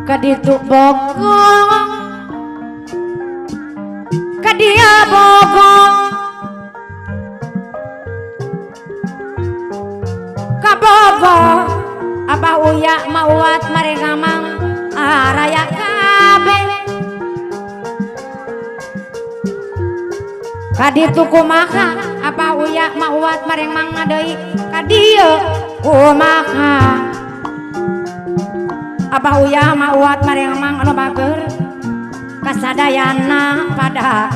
kaditu bogong kadia bogong kabogo abah uya mauat marengamang araya kabe kaditu kumaha abah uya mauat marengmang deui kadieu kumaha abah uya mauat marengmang anu bager kasadayana pada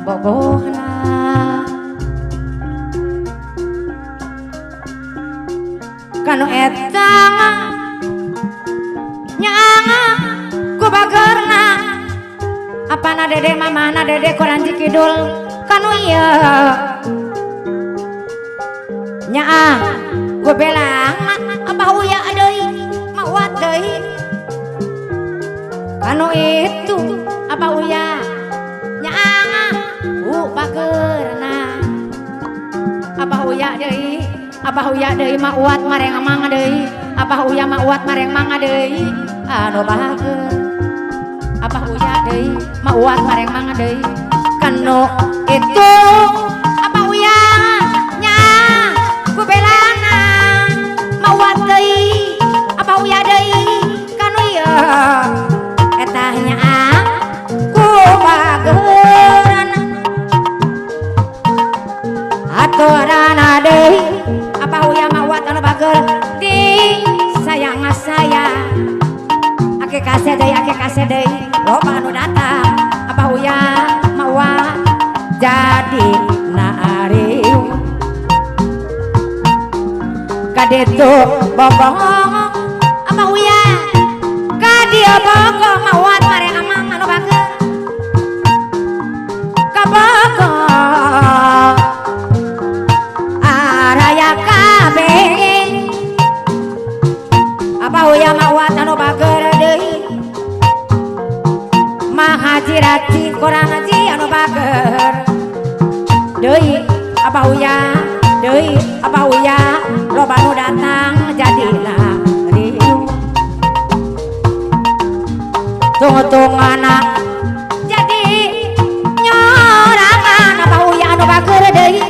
bogohna kanu eta nyaanga ku bagerna apana dede mamana dede Koranji Kidul kanu ieu nyaa ku belang abah uya deui mauat deui kanu itu abah uya nyaanga ku bagerna abah uya deui abah uya deui mauat mareng mang deui abah uya mauat mareng mang deui anu bager abah uya deui mauat mareng mang deui kanu itu abah uya nya ku belana mauat deui abah uya deui kanu ieu eta nya ku bageurna aturana deui abah uya mauat anu bager di sayang sayang ake kase deui loba anu datang abah uya mauat jadi naariu kaditu bogong abah uya kadieu bogong mauat mareng amang anu bager kabogong araya kabe abah uya mauat anu bager deui mahajiraci kurang haji anu bager deui abah uya deui abah uya loba nu datang jadilah riuh tunggu-tungana jadi nyorangan abah uya anu bager deui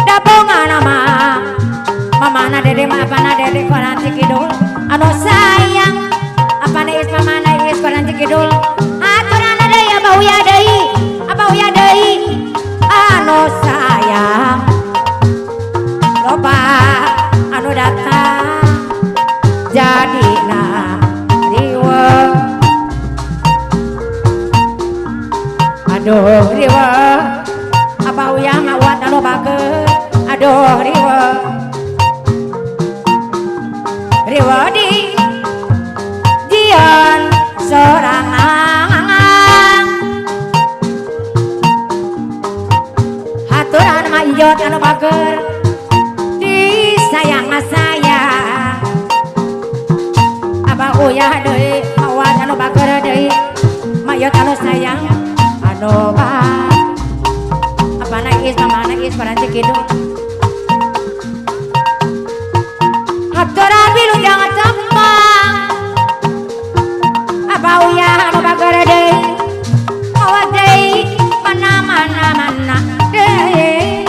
dabongan mah mamana dede mah apana dede Koranji Kidul anu sayang apana is mamana is Koranji Kidul aturana deui abah uya deui anu sayang loba anu datang jadina riweuh aduh riweuh abah uya mauat anu bager aduh riweuh di jian sorangan haturan mah ijot anu bager di sayang sayang abah uya deui mauat anu bager deui mayot anu sayang anu bag apana is mamana is Koranji Kidul haturan bilu jangan cembang abah uya anu bager deui mauat deui mana deui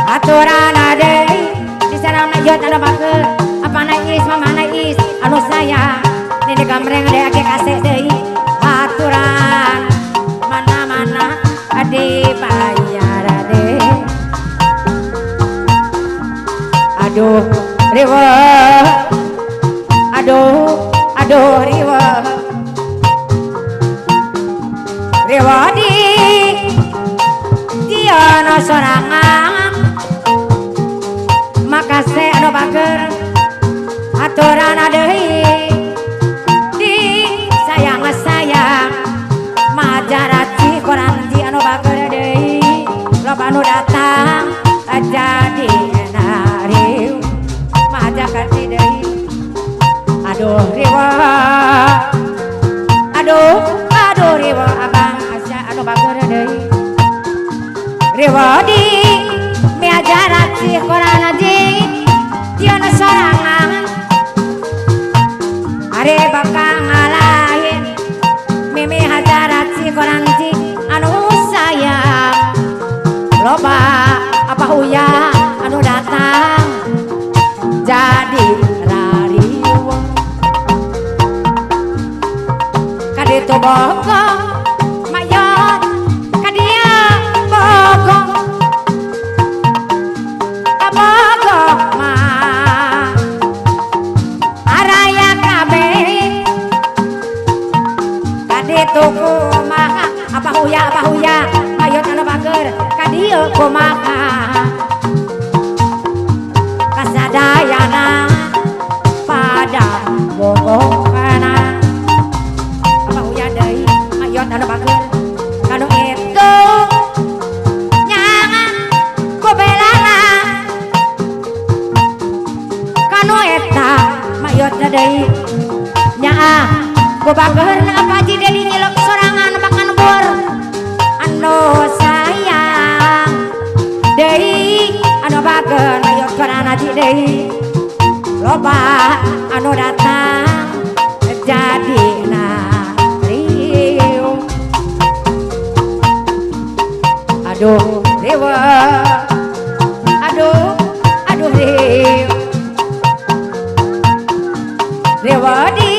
aturana deui di sana mayot anu bager apana is mamana is anu sayang nini gamreng deui ake kase deui aturan mana adi bayar deui aduh riweuh aduh riweuh di diono sorangan makase anu bager aturana deui di sayang majaraci Koranji anu bager deui loba anu datang jadi nariu majakarti deui aduh riweuh aduh riweuh abang asa anu bager deui riweuh di miajarat si Koranji dieuna sorangan deui nyaah ku bageurna apa ji Dedi nyilek sorangan makan bor anu sayang deui anu bageun mayot korana ji deui loba anu datang jadina riuh aduh riweuh aduh riweuh riweuh di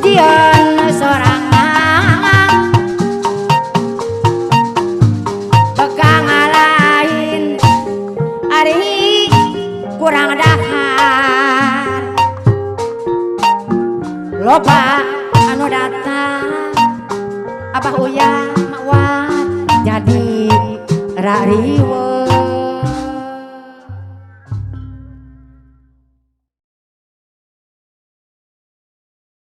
dieun sorangan begang lain ari kurang dahar loba anu datang abah uyah mawat jadi rariweuh